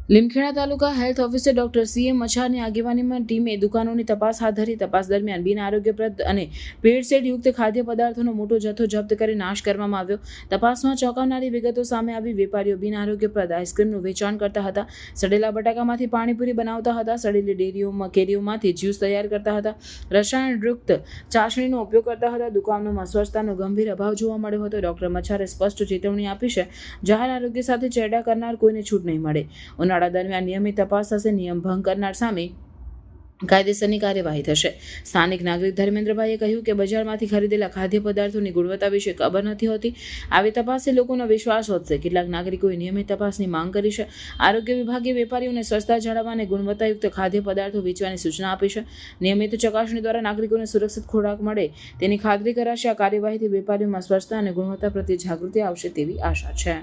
લીમખેડા તાલુકા health officer doctor CM મચ્છારની આગેવાનીમાં ટીમે દુકાનોની તપાસ હાથ ધરી. તપાસ દરમિયાન બિન આરોગ્યપ્રદ અને ભેળસેળ યુક્ત ખાદ્ય પદાર્થોનો મોટો જથ્થો જપ્ત કરી નાશ કરવામાં આવ્યો. તપાસમાં ચોંકાવનારી વિગતો સામે આવી. વેપારીઓ બિન આરોગ્યપ્રદ આઈસ્ક્રીમનું વેચાણ કરતા હતા, સડેલા બટાકામાંથી પાણીપુરી બનાવતા હતા, સડેલી કેરીઓમાંથી જ્યુસ તૈયાર કરતા હતા, રસાયણયુક્ત ચાસણીનો ઉપયોગ કરતા હતા. દુકાનોમાં સ્વચ્છતાનો ગંભીર અભાવ જોવા મળ્યો હતો. ડોક્ટર મચ્છારે સ્પષ્ટ ચેતવણી આપી છે, જાહેર આરોગ્ય સાથે ચેડા કરનાર કોઈને છૂટ નહીં મળે. ઉનાળા દરમિયાન નિયમિત તપાસ થશે. નિયમ ભંગ કરનાર સામે કાયદેસરની કાર્યવાહી થશે. સ્થાનિક નાગરિક ધર્મેન્દ્રભાઈએ કહ્યું કે બજારમાંથી ખરીદેલા ખાદ્ય પદાર્થોની ગુણવત્તા વિશે ખબર નથી હોતી. આવી તપાસથી લોકોનો વિશ્વાસ વધશે. કેટલાક નાગરિકોએ નિયમિત તપાસની માંગ કરી છે. આરોગ્ય વિભાગે વેપારીઓને સ્વચ્છતા જાળવવા અને ગુણવત્તાયુક્ત ખાદ્ય પદાર્થો વેચવાની સૂચના આપી છે. નિયમિત ચકાસણી દ્વારા નાગરિકોને સુરક્ષિત ખોરાક મળે તેની ખાતરી કરાશે. આ કાર્યવાહીથી વેપારીઓમાં સ્વચ્છતા અને ગુણવત્તા પ્રત્યે જાગૃતિ આવશે તેવી આશા છે.